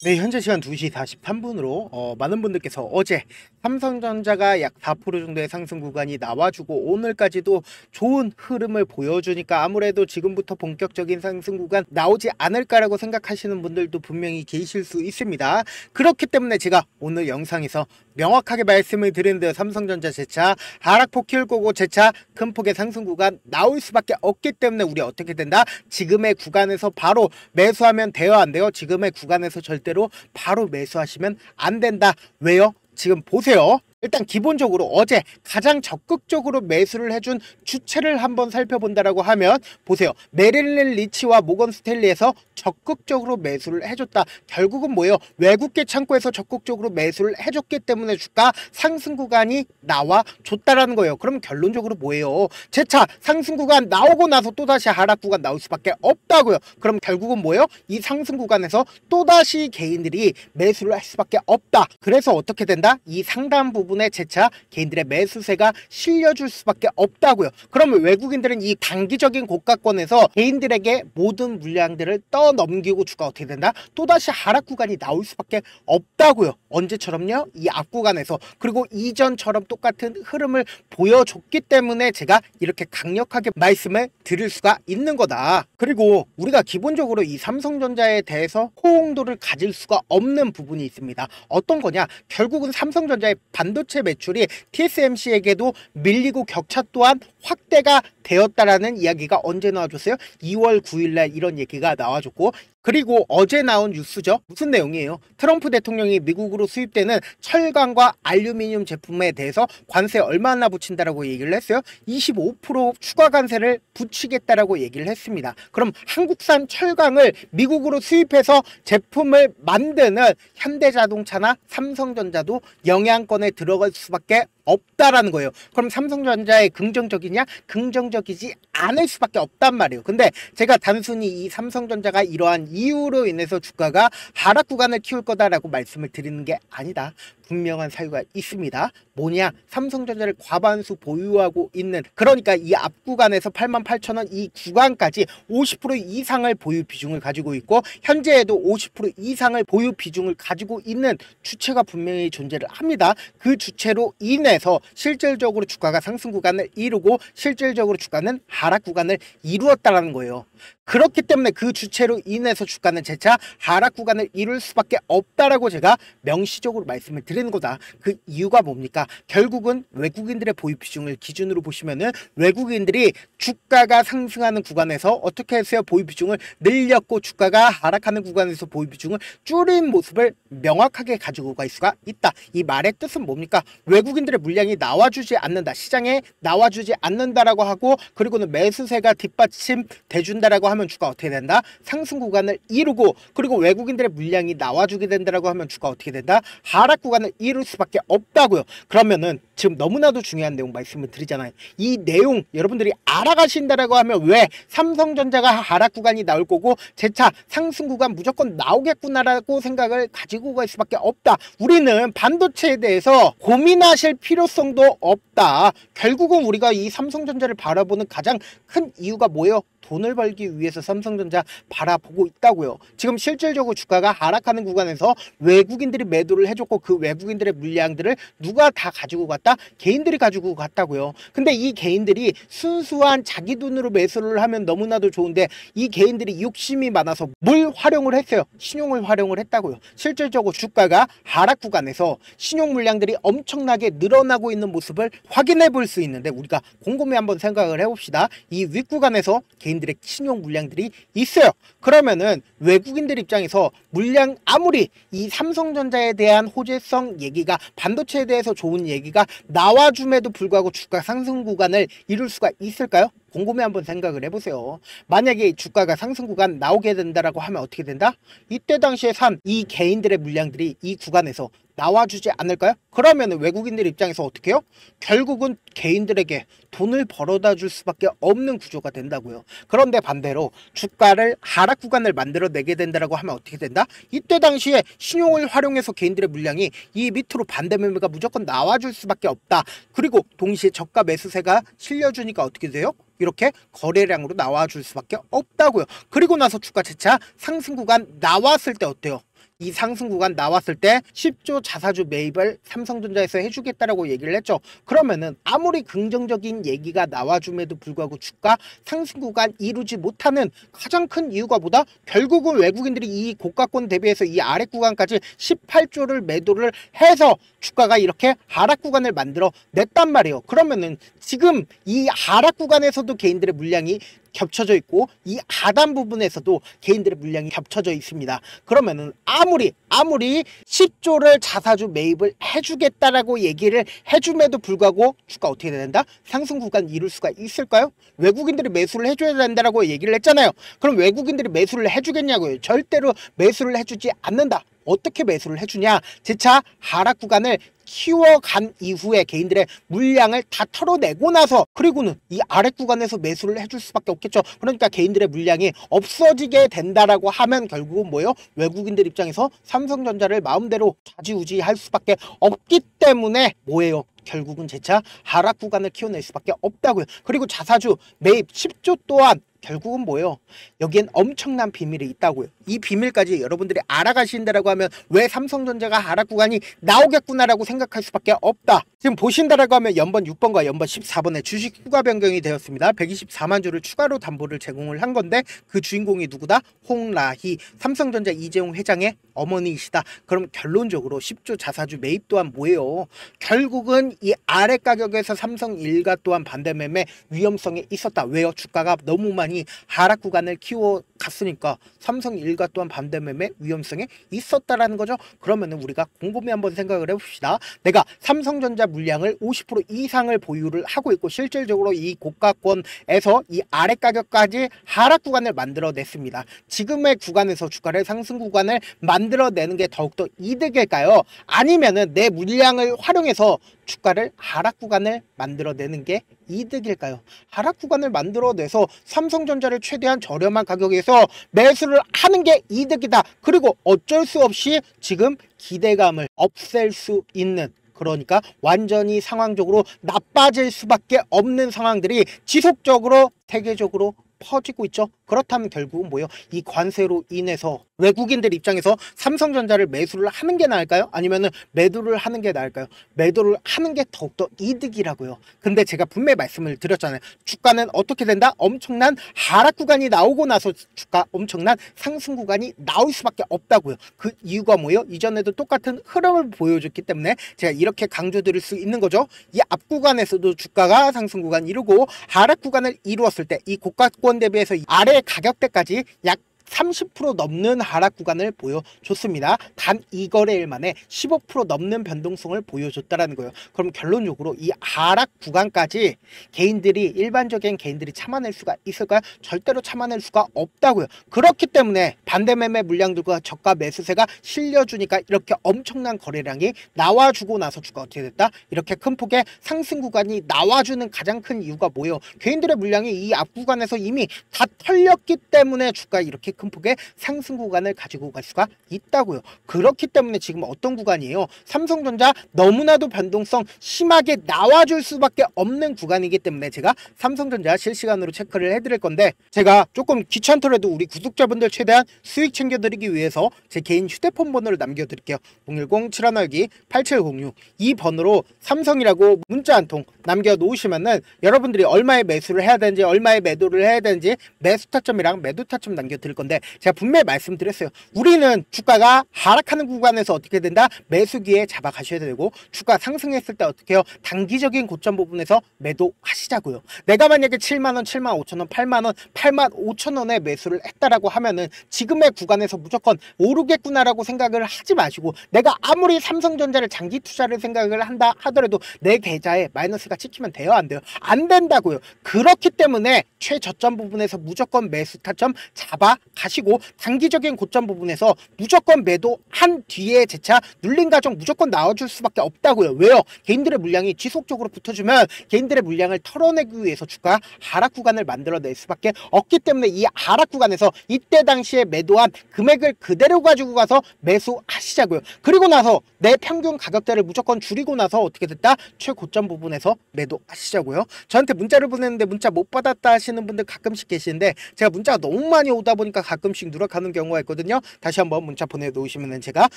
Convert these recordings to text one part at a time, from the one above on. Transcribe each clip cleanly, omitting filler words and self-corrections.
네, 현재 시간 2시 43분으로 많은 분들께서 어제 삼성전자가 약 4% 정도의 상승 구간이 나와주고 오늘까지도 좋은 흐름을 보여주니까 아무래도 지금부터 본격적인 상승 구간 나오지 않을까라고 생각하시는 분들도 분명히 계실 수 있습니다. 그렇기 때문에 제가 오늘 영상에서 명확하게 말씀을 드리는데요. 삼성전자 재차 하락폭 키울 거고 재차 큰 폭의 상승 구간 나올 수밖에 없기 때문에 우리 어떻게 된다? 지금의 구간에서 바로 매수하면 돼요, 안 돼요? 지금의 구간에서 절대로 바로 매수하시면 안 된다. 왜요? 지금 보세요. 일단 기본적으로 어제 가장 적극적으로 매수를 해준 주체를 한번 살펴본다라고 하면 보세요. 메릴린 리치와 모건 스탠리에서 적극적으로 매수를 해줬다. 결국은 뭐예요? 외국계 창고에서 적극적으로 매수를 해줬기 때문에 주가 상승 구간이 나와줬다라는 거예요. 그럼 결론적으로 뭐예요? 재차 상승 구간 나오고 나서 또다시 하락 구간 나올 수밖에 없다고요. 그럼 결국은 뭐예요? 이 상승 구간에서 또다시 개인들이 매수를 할 수밖에 없다. 그래서 어떻게 된다? 이 상단 부분에 재차 개인들의 매수세가 실려줄 수밖에 없다고요. 그러면 외국인들은 이 단기적인 고가권에서 개인들에게 모든 물량들을 떠넘기고 주가 어떻게 된다? 또다시 하락 구간이 나올 수밖에 없다고요. 언제처럼요? 이 앞 구간에서. 그리고 이전처럼 똑같은 흐름을 보여줬기 때문에 제가 이렇게 강력하게 말씀을 드릴 수가 있는 거다. 그리고 우리가 기본적으로 이 삼성전자에 대해서 호응도를 가질 수가 없는 부분이 있습니다. 어떤 거냐? 결국은 삼성전자의 반도체 매출이 TSMC에게도 밀리고 격차 또한 확대가 되었다라는 이야기가 언제 나와줬어요? 2월 9일날 이런 얘기가 나와줬고, 그리고 어제 나온 뉴스죠. 무슨 내용이에요? 트럼프 대통령이 미국으로 수입되는 철강과 알루미늄 제품에 대해서 관세 얼마나 붙인다라고 얘기를 했어요? 25% 추가 관세를 붙이겠다라고 얘기를 했습니다. 그럼 한국산 철강을 미국으로 수입해서 제품을 만드는 현대자동차나 삼성전자도 영향권에 들어갈 수밖에 없다라는 거예요. 그럼 삼성전자에 긍정적이냐? 긍정적이지 않을 수밖에 없단 말이에요. 근데 제가 단순히 이 삼성전자가 이러한 이유로 인해서 주가가 하락 구간을 키울 거다라고 말씀을 드리는 게 아니다. 분명한 사유가 있습니다. 뭐냐? 삼성전자를 과반수 보유하고 있는, 그러니까 이 앞 구간에서 88,000원 이 구간까지 50% 이상을 보유 비중을 가지고 있고 현재에도 50% 이상을 보유 비중을 가지고 있는 주체가 분명히 존재를 합니다. 그 주체로 인해서 실질적으로 주가가 상승 구간을 이루고 실질적으로 주가는 하락 구간을 이루었다라는 거예요. 그렇기 때문에 그 주체로 인해서 주가는 재차 하락 구간을 이룰 수밖에 없다라고 제가 명시적으로 말씀을 드리는 거다. 그 이유가 뭡니까? 결국은 외국인들의 보유 비중을 기준으로 보시면은 외국인들이 주가가 상승하는 구간에서 어떻게 했어요? 보유 비중을 늘렸고 주가가 하락하는 구간에서 보유 비중을 줄인 모습을 명확하게 가지고 갈 수가 있다. 이 말의 뜻은 뭡니까? 외국인들의 물량이 나와주지 않는다. 시장에 나와주지 않는다라고 하고, 그리고는 매수세가 뒷받침돼 준다라고 하면 주가 어떻게 된다? 상승 구간을 이루고, 그리고 외국인들의 물량이 나와주게 된다라고 하면 주가 어떻게 된다? 하락 구간을 이룰 수밖에 없다고요. 그러면은 지금 너무나도 중요한 내용 말씀을 드리잖아요. 이 내용 여러분들이 알아가신다라고 하면 왜 삼성전자가 하락 구간이 나올 거고 재차 상승 구간 무조건 나오겠구나라고 생각을 가지고 갈 수밖에 없다. 우리는 반도체에 대해서 고민하실 필요성도 없다. 결국은 우리가 이 삼성전자를 바라보는 가장 큰 이유가 뭐예요? 돈을 벌기 위해서 삼성전자 바라보고 있다고요. 지금 실질적으로 주가가 하락하는 구간에서 외국인들이 매도를 해줬고 그 외국인들의 물량들을 누가 다 가지고 갔다? 개인들이 가지고 갔다고요. 근데 이 개인들이 순수한 자기 돈으로 매수를 하면 너무나도 좋은데 이 개인들이 욕심이 많아서 뭘 활용을 했어요? 신용을 활용을 했다고요. 실질적으로 주가가 하락 구간에서 신용 물량들이 엄청나게 늘어나고 있는 모습을 확인해 볼 수 있는데, 우리가 곰곰이 한번 생각을 해봅시다. 이 윗구간에서 개인들의 신용 물량들이 있어요. 그러면은 외국인들 입장에서 물량, 아무리 이 삼성전자에 대한 호재성 얘기가, 반도체에 대해서 좋은 얘기가 나와줌에도 불구하고 주가 상승 구간을 이룰 수가 있을까요? 곰곰이 한번 생각을 해보세요. 만약에 주가가 상승 구간 나오게 된다라고 하면 어떻게 된다? 이때 당시에 산 이 개인들의 물량들이 이 구간에서 나와주지 않을까요? 그러면 외국인들 입장에서 어떻게 해요? 결국은 개인들에게 돈을 벌어다 줄 수밖에 없는 구조가 된다고요. 그런데 반대로 주가를 하락 구간을 만들어내게 된다라고 하면 어떻게 된다? 이때 당시에 신용을 활용해서 개인들의 물량이 이 밑으로 반대 매매가 무조건 나와줄 수밖에 없다. 그리고 동시에 저가 매수세가 실려주니까 어떻게 돼요? 이렇게 거래량으로 나와줄 수밖에 없다고요. 그리고 나서 주가 재차 상승 구간 나왔을 때 어때요? 이 상승 구간 나왔을 때 10조 자사주 매입을 삼성전자에서 해주겠다라고 얘기를 했죠. 그러면은 아무리 긍정적인 얘기가 나와줌에도 불구하고 주가 상승 구간 이루지 못하는 가장 큰 이유가 뭐다? 결국은 외국인들이 이 고가권 대비해서 이 아래 구간까지 18조를 매도를 해서 주가가 이렇게 하락 구간을 만들어 냈단 말이에요. 그러면은 지금 이 하락 구간에서도 개인들의 물량이 겹쳐져 있고 이 하단 부분에서도 개인들의 물량이 겹쳐져 있습니다. 그러면은 아무리 10조를 자사주 매입을 해주겠다라고 얘기를 해줌에도 불구하고 주가 어떻게 된다? 상승 구간 이룰 수가 있을까요? 외국인들이 매수를 해줘야 된다라고 얘기를 했잖아요. 그럼 외국인들이 매수를 해주겠냐고요? 절대로 매수를 해주지 않는다. 어떻게 매수를 해주냐? 재차 하락 구간을 키워간 이후에 개인들의 물량을 다 털어내고 나서 그리고는 이 아래 구간에서 매수를 해줄 수밖에 없겠죠. 그러니까 개인들의 물량이 없어지게 된다라고 하면 결국은 뭐예요? 외국인들 입장에서 삼성전자를 마음대로 좌지우지할 수밖에 없기 때문에 뭐예요? 결국은 재차 하락 구간을 키워낼 수밖에 없다고요. 그리고 자사주 매입 10조 또한 결국은 뭐예요? 여기엔 엄청난 비밀이 있다고요. 이 비밀까지 여러분들이 알아가신다라고 하면 왜 삼성전자가 하락 구간이 나오겠구나라고 생각할 수밖에 없다. 지금 보신다라고 하면 연번 6번과 연번 14번에 주식 추가 변경이 되었습니다. 124만 주를 추가로 담보를 제공을 한 건데 그 주인공이 누구다? 홍라희 삼성전자 이재용 회장의 어머니이시다. 그럼 결론적으로 10조 자사주 매입 또한 뭐예요? 결국은 이 아래 가격에서 삼성일가 또한 반대 매매 위험성이 있었다. 왜요? 주가가 너무 많이 하락 구간을 키워갔으니까 삼성일가 또한 반대 매매 위험성이 있었다라는 거죠. 그러면은 우리가 곰곰이 한번 생각을 해봅시다. 내가 삼성전자 물량을 50% 이상을 보유를 하고 있고 실질적으로 이 고가권에서 이 아래 가격까지 하락 구간을 만들어냈습니다. 지금의 구간에서 주가를 상승 구간을 만들어내는 게 더욱더 이득일까요? 아니면은 내 물량을 활용해서 주가를 하락 구간을 만들어내는 게 이득일까요? 하락 구간을 만들어내서 삼성전자를 최대한 저렴한 가격에서 매수를 하는 게 이득이다. 그리고 어쩔 수 없이 지금 기대감을 없앨 수 있는, 그러니까 완전히 상황적으로 나빠질 수밖에 없는 상황들이 지속적으로 세계적으로 퍼지고 있죠. 그렇다면 결국은 뭐예요? 이 관세로 인해서 외국인들 입장에서 삼성전자를 매수를 하는 게 나을까요? 아니면은 매도를 하는 게 나을까요? 매도를 하는 게 더욱더 이득이라고요. 근데 제가 분명히 말씀을 드렸잖아요. 주가는 어떻게 된다? 엄청난 하락 구간이 나오고 나서 주가 엄청난 상승 구간이 나올 수밖에 없다고요. 그 이유가 뭐예요? 이전에도 똑같은 흐름을 보여줬기 때문에 제가 이렇게 강조드릴 수 있는 거죠. 이 앞 구간에서도 주가가 상승 구간 이루고 하락 구간을 이루었을 때 이 고가권 대비해서 아래 가격대까지 약 30% 넘는 하락 구간을 보여줬습니다. 단 2거래일 만에 15% 넘는 변동성을 보여줬다라는 거예요. 그럼 결론적으로 이 하락 구간까지 일반적인 개인들이 참아낼 수가 있을까요? 절대로 참아낼 수가 없다고요. 그렇기 때문에 반대매매 물량들과 저가 매수세가 실려주니까 이렇게 엄청난 거래량이 나와주고 나서 주가 어떻게 됐다? 이렇게 큰 폭의 상승 구간이 나와주는 가장 큰 이유가 뭐예요? 개인들의 물량이 이 앞 구간에서 이미 다 털렸기 때문에 주가 이렇게 큰 폭의 상승 구간을 가지고 갈 수가 있다고요. 그렇기 때문에 지금 어떤 구간이에요? 삼성전자 너무나도 변동성 심하게 나와줄 수밖에 없는 구간이기 때문에 제가 삼성전자 실시간으로 체크를 해드릴 건데, 제가 조금 귀찮더라도 우리 구독자분들 최대한 수익 챙겨드리기 위해서 제 개인 휴대폰 번호를 남겨드릴게요. 010-7162-8706 이 번호로 삼성이라고 문자 한 통 남겨놓으시면은 여러분들이 얼마의 매수를 해야 되는지, 얼마의 매도를 해야 되는지 매수 타점이랑 매도 타점 남겨드릴 건데, 제가 분명히 말씀드렸어요. 우리는 주가가 하락하는 구간에서 어떻게 된다? 매수기에 잡아가셔야 되고, 주가 상승했을 때 어떻게 해요? 단기적인 고점 부분에서 매도하시자고요. 내가 만약에 7만원, 7만 5천원, 8만원, 8만 5천원에 매수를 했다라고 하면은 지금의 구간에서 무조건 오르겠구나라고 생각을 하지 마시고, 내가 아무리 삼성전자를 장기 투자를 생각을 한다 하더라도 내 계좌에 마이너스가 찍히면 돼요? 안 돼요? 안 된다고요. 그렇기 때문에 최저점 부분에서 무조건 매수 타점 잡아 가시고, 단기적인 고점 부분에서 무조건 매도한 뒤에 재차 눌린 가정 무조건 나와줄 수밖에 없다고요. 왜요? 개인들의 물량이 지속적으로 붙어주면 개인들의 물량을 털어내기 위해서 주가 하락 구간을 만들어낼 수밖에 없기 때문에 이 하락 구간에서 이때 당시에 매도한 금액을 그대로 가지고 가서 매수하시자고요. 그리고 나서 내 평균 가격대를 무조건 줄이고 나서 어떻게 됐다? 최고점 부분에서 매도하시자고요. 저한테 문자를 보냈는데 문자 못 받았다 하시는 분들 가끔씩 계시는데, 제가 문자가 너무 많이 오다 보니까 가끔씩 누락하는 경우가 있거든요. 다시 한번 문자 보내놓으시면 제가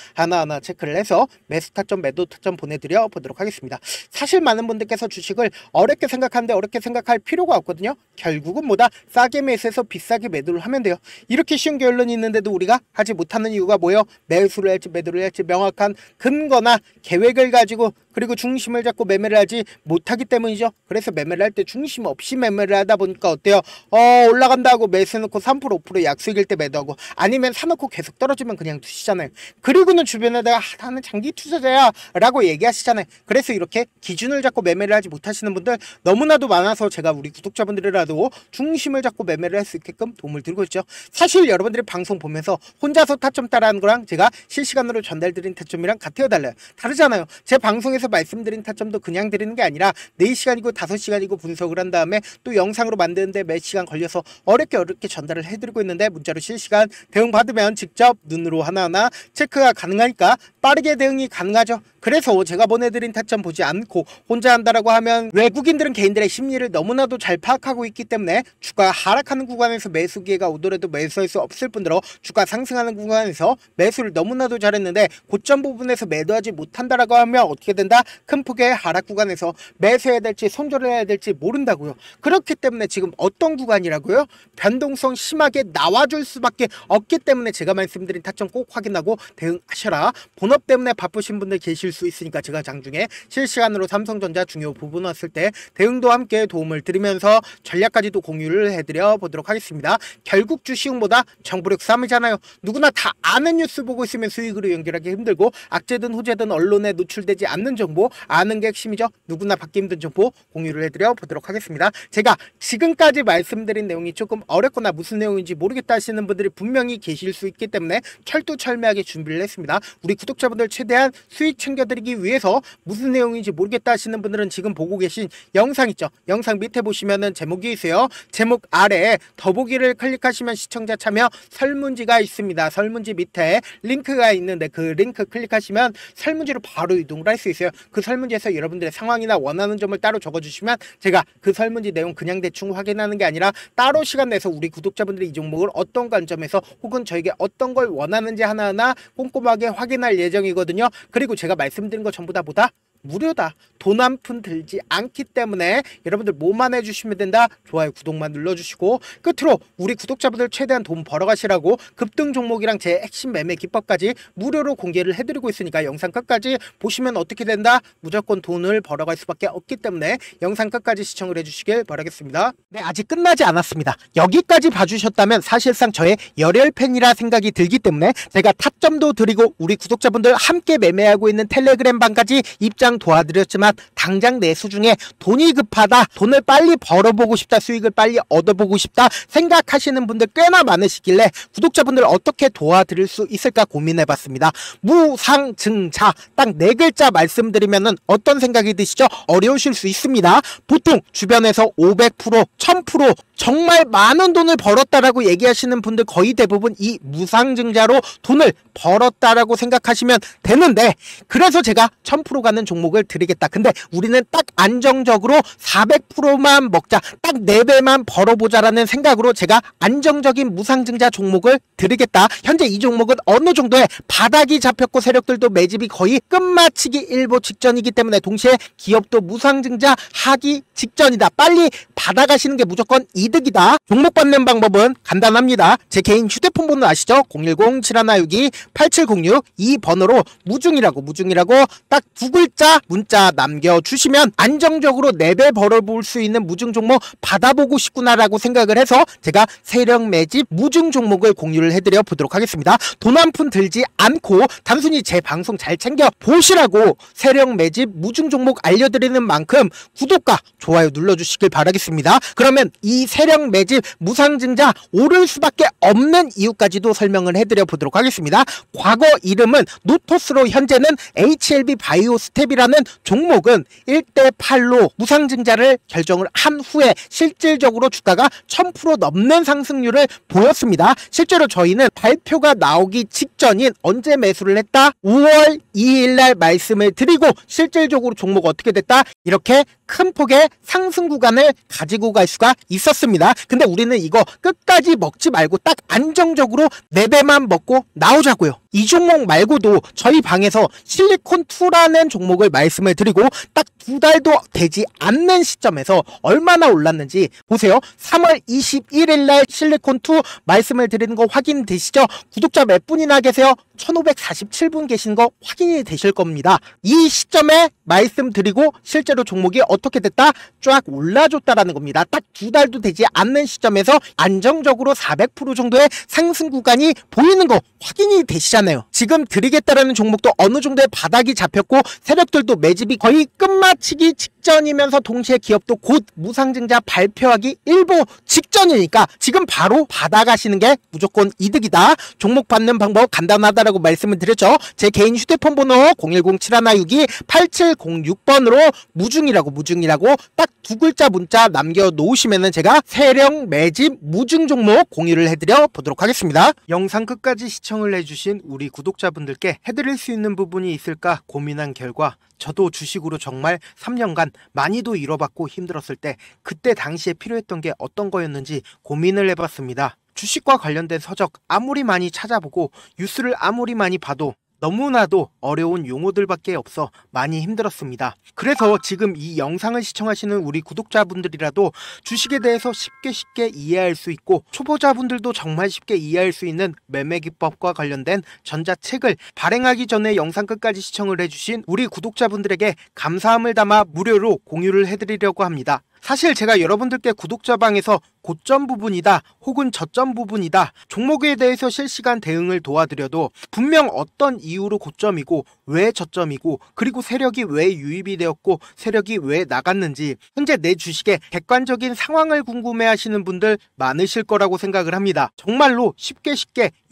하나하나 체크를 해서 매수 타점, 매도 타점 보내드려 보도록 하겠습니다. 사실 많은 분들께서 주식을 어렵게 생각하는데 어렵게 생각할 필요가 없거든요. 결국은 뭐다? 싸게 매수해서 비싸게 매도를 하면 돼요. 이렇게 쉬운 결론이 있는데도 우리가 하지 못하는 이유가 뭐예요? 매수를 할지 매도를 할지 명확한 근거나 계획을 가지고 그리고 중심을 잡고 매매를 하지 못하기 때문이죠. 그래서 매매를 할 때 중심 없이 매매를 하다 보니까 어때요? 올라간다 하고 매수해놓고 3% 5% 약수익일 때 매도하고 아니면 사놓고 계속 떨어지면 그냥 두시잖아요. 그리고는 주변에다가 나는 장기 투자자야 라고 얘기하시잖아요. 그래서 이렇게 기준을 잡고 매매를 하지 못하시는 분들 너무나도 많아서 제가 우리 구독자분들이라도 중심을 잡고 매매를 할 수 있게끔 도움을 드리고 있죠. 사실 여러분들이 방송 보면서 혼자서 타점 따라하는 거랑 제가 실시간으로 전달드린 타점이랑 같아요, 달라요? 다르잖아요. 제 방송에서 말씀드린 타점도 그냥 드리는 게 아니라 4시간이고 5시간이고 분석을 한 다음에 또 영상으로 만드는데 몇 시간 걸려서 어렵게 전달을 해드리고 있는데 문자로 실시간 대응 받으면 직접 눈으로 하나하나 체크가 가능하니까 빠르게 대응이 가능하죠. 그래서 제가 보내드린 타점 보지 않고 혼자 한다라고 하면 외국인들은 개인들의 심리를 너무나도 잘 파악하고 있기 때문에 주가가 하락하는 구간에서 매수 기회가 오더라도 매수할 수 없을 뿐더러 주가 상승하는 구간에서 매수를 너무나도 잘했는데 고점 부분에서 매도하지 못한다라고 하면 어떻게 된다? 큰 폭의 하락 구간에서 매수해야 될지 손절을 해야 될지 모른다고요. 그렇기 때문에 지금 어떤 구간이라고요? 변동성 심하게 나와줄 수밖에 없기 때문에 제가 말씀드린 타점 꼭 확인하고 대응하셔라. 본업 때문에 바쁘신 분들 계실 수 있으니까 제가 장중에 실시간으로 삼성전자 중요 부분 왔을 때 대응도 함께 도움을 드리면서 전략까지도 공유를 해드려 보도록 하겠습니다. 결국 주식보다 정보력 싸움이잖아요. 누구나 다 아는 뉴스 보고 있으면 수익으로 연결하기 힘들고 악재든 호재든 언론에 노출되지 않는 정보 아는 게 핵심이죠. 누구나 받기 힘든 정보 공유를 해드려 보도록 하겠습니다. 제가 지금까지 말씀드린 내용이 조금 어렵거나 무슨 내용인지 모르겠다 하시는 분들이 분명히 계실 수 있기 때문에 철두철미하게 준비를 했습니다. 우리 구독자분들 최대한 수익 챙겨드리기 위해서 무슨 내용인지 모르겠다 하시는 분들은 지금 보고 계신 영상 있죠. 영상 밑에 보시면은 제목이 있어요. 제목 아래에 더보기를 클릭하시면 시청자 참여 설문지가 있습니다. 설문지 밑에 링크가 있는데 그 링크 클릭하시면 설문지로 바로 이동을 할 수 있어요. 그 설문지에서 여러분들의 상황이나 원하는 점을 따로 적어주시면 제가 그 설문지 내용 그냥 대충 확인하는 게 아니라 따로 시간 내서 우리 구독자분들이 이 종목을 어떤 관점에서 혹은 저에게 어떤 걸 원하는지 하나하나 꼼꼼하게 확인할 예정이거든요. 그리고 제가 말씀드린 거 전부 다 뭐다? 무료다. 돈 한 푼 들지 않기 때문에 여러분들 뭐만 해주시면 된다. 좋아요, 구독만 눌러주시고 끝으로 우리 구독자분들 최대한 돈 벌어가시라고 급등 종목이랑 제 핵심 매매 기법까지 무료로 공개를 해드리고 있으니까 영상 끝까지 보시면 어떻게 된다? 무조건 돈을 벌어갈 수밖에 없기 때문에 영상 끝까지 시청을 해주시길 바라겠습니다. 네, 아직 끝나지 않았습니다. 여기까지 봐주셨다면 사실상 저의 열혈 팬이라 생각이 들기 때문에 제가 타점도 드리고 우리 구독자분들 함께 매매하고 있는 텔레그램 방까지 입장 도와드렸지만 당장 내 수중에 돈이 급하다, 돈을 빨리 벌어보고 싶다, 수익을 빨리 얻어보고 싶다 생각하시는 분들 꽤나 많으시길래 구독자분들 어떻게 도와드릴 수 있을까 고민해봤습니다. 무상증자 딱 4글자 말씀드리면은 어떤 생각이 드시죠? 어려우실 수 있습니다. 보통 주변에서 500%, 1000% 정말 많은 돈을 벌었다라고 얘기하시는 분들 거의 대부분 이 무상증자로 돈을 벌었다라고 생각하시면 되는데, 그래서 제가 1000% 가는 종목을 드리겠다. 근데 우리는 딱 안정적으로 400%만 먹자, 딱 4배만 벌어보자라는 생각으로 제가 안정적인 무상증자 종목을 드리겠다. 현재 이 종목은 어느 정도의 바닥이 잡혔고 세력들도 매집이 거의 끝마치기 일보 직전이기 때문에 동시에 기업도 무상증자 하기 직전이다. 빨리 받아가시는 게 무조건 이득이다. 종목 받는 방법은 간단합니다. 제 개인 휴대폰 번호 아시죠? 010-7162-8706 이 번호로 무중이라고 딱 2글자 문자 남겨주시면 안정적으로 4배 벌어볼 수 있는 무중 종목 받아보고 싶구나라고 생각을 해서 제가 세력 매집 무중 종목을 공유를 해드려 보도록 하겠습니다. 돈 한 푼 들지 않고 단순히 제 방송 잘 챙겨 보시라고 세력 매집 무중 종목 알려드리는 만큼 구독과 좋아요 눌러주시길 바라겠습니다. 그러면 이 세력 매집 무상증자 오를 수밖에 없는 이유까지도 설명을 해드려 보도록 하겠습니다. 과거 이름은 노토스로 현재는 HLB 바이오 스텝이라는 종목은 1대8로 무상증자를 결정을 한 후에 실질적으로 주가가 1000% 넘는 상승률을 보였습니다. 실제로 저희는 발표가 나오기 직전인 언제 매수를 했다? 5월 2일날 말씀을 드리고 실질적으로 종목 어떻게 됐다? 이렇게 큰 폭의 상승 구간을 가지고 갈 수가 있었습니다. 만듭니다. 근데 우리는 이거 끝까지 먹지 말고 딱 안정적으로 4배만 먹고 나오자고요. 이 종목 말고도 저희 방에서 실리콘2라는 종목을 말씀을 드리고 딱 2달도 되지 않는 시점에서 얼마나 올랐는지 보세요. 3월 21일 날 실리콘2 말씀을 드리는 거 확인되시죠? 구독자 몇 분이나 계세요? 1547분 계신 거 확인이 되실 겁니다. 이 시점에 말씀드리고 실제로 종목이 어떻게 됐다? 쫙 올라줬다라는 겁니다. 딱 2달도 되지 않는 시점에서 안정적으로 400% 정도의 상승 구간이 보이는 거 확인이 되시잖아요. 지금 드리겠다라는 종목도 어느 정도의 바닥이 잡혔고 세력들도 매집이 거의 끝마치기 직전이면서 동시에 기업도 곧 무상증자 발표하기 일보 직전이니까 지금 바로 받아가시는 게 무조건 이득이다. 종목 받는 방법 간단하다라고 말씀을 드렸죠. 제 개인 휴대폰 번호 010-7162-8706번으로 무중이라고 딱 2글자 문자 남겨놓으시면은 제가 세력 매집 무중 종목 공유를 해드려 보도록 하겠습니다. 영상 끝까지 시청을 해주신 우리 구독자분들께 해드릴 수 있는 부분이 있을까 고민한 결과 저도 주식으로 정말 3년간 많이도 잃어봤고 힘들었을 때 그때 당시에 필요했던 게 어떤 거였는지 고민을 해봤습니다. 주식과 관련된 서적 아무리 많이 찾아보고 뉴스를 아무리 많이 봐도 너무나도 어려운 용어들밖에 없어 많이 힘들었습니다. 그래서 지금 이 영상을 시청하시는 우리 구독자분들이라도 주식에 대해서 쉽게 이해할 수 있고 초보자분들도 정말 쉽게 이해할 수 있는 매매 기법과 관련된 전자책을 발행하기 전에 영상 끝까지 시청을 해주신 우리 구독자분들에게 감사함을 담아 무료로 공유를 해드리려고 합니다. 사실 제가 여러분들께 구독자방에서 고점 부분이다 혹은 저점 부분이다 종목에 대해서 실시간 대응을 도와드려도 분명 어떤 이유로 고점이고 왜 저점이고 그리고 세력이 왜 유입이 되었고 세력이 왜 나갔는지 현재 내 주식의 객관적인 상황을 궁금해 하시는 분들 많으실 거라고 생각을 합니다. 정말로 쉽게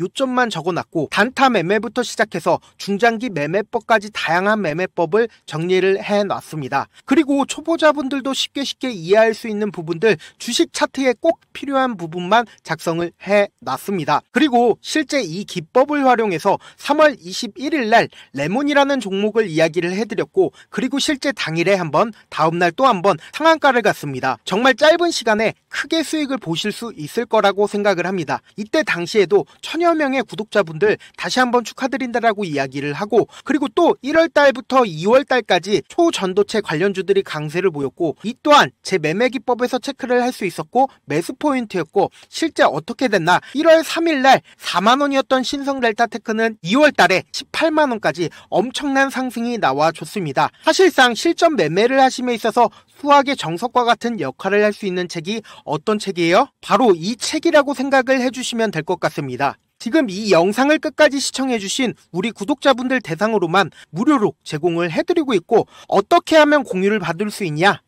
요점만 적어놨고 단타 매매부터 시작해서 중장기 매매법까지 다양한 매매법을 정리를 해놨습니다. 그리고 초보자분들도 쉽게 이해할 수 있는 부분들 주식 차트에 꼭 필요한 부분만 작성을 해놨습니다. 그리고 실제 이 기법을 활용해서 3월 21일 날 레몬이라는 종목을 이야기를 해드렸고 그리고 실제 당일에 한번 다음날 또 한번 상한가를 갔습니다. 정말 짧은 시간에 크게 수익을 보실 수 있을 거라고 생각을 합니다. 이때 당시에도 1000여 명의 구독자분들 다시 한번 축하드린다라고 이야기를 하고 그리고 또 1월 달부터 2월 달까지 초전도체 관련주들이 강세를 보였고 이 또한 제 매매 기법에서 체크를 할 수 있었고 매수 포인트였고 실제 어떻게 됐나 1월 3일 날 4만원이었던 신성 델타테크는 2월 달에 18만원까지 엄청난 상승이 나와줬습니다. 사실상 실전 매매를 하심에 있어서 수학의 정석과 같은 역할을 할 수 있는 책이 어떤 책이에요? 바로 이 책이라고 생각을 해주시면 될 것 같습니다. 지금 이 영상을 끝까지 시청해주신 우리 구독자분들 대상으로만 무료로 제공을 해드리고 있고 어떻게 하면 공유를 받을 수 있냐?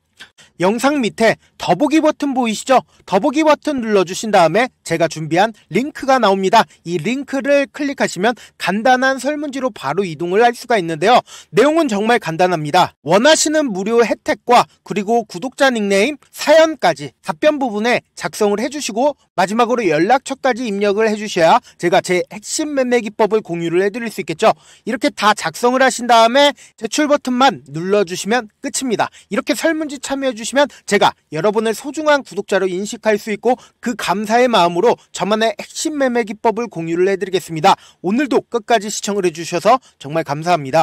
영상 밑에 더보기 버튼 보이시죠? 더보기 버튼 눌러주신 다음에 제가 준비한 링크가 나옵니다. 이 링크를 클릭하시면 간단한 설문지로 바로 이동을 할 수가 있는데요. 내용은 정말 간단합니다. 원하시는 무료 혜택과 그리고 구독자 닉네임, 사연까지 답변 부분에 작성을 해주시고 마지막으로 연락처까지 입력을 해주셔야 제가 제 핵심 매매 기법을 공유를 해드릴 수 있겠죠. 이렇게 다 작성을 하신 다음에 제출 버튼만 눌러주시면 끝입니다. 이렇게 설문지 참여해주시면 제가 여러분을 소중한 구독자로 인식할 수 있고 그 감사의 마음으로 저만의 핵심 매매 기법을 공유를 해드리겠습니다. 오늘도 끝까지 시청을 해주셔서 정말 감사합니다.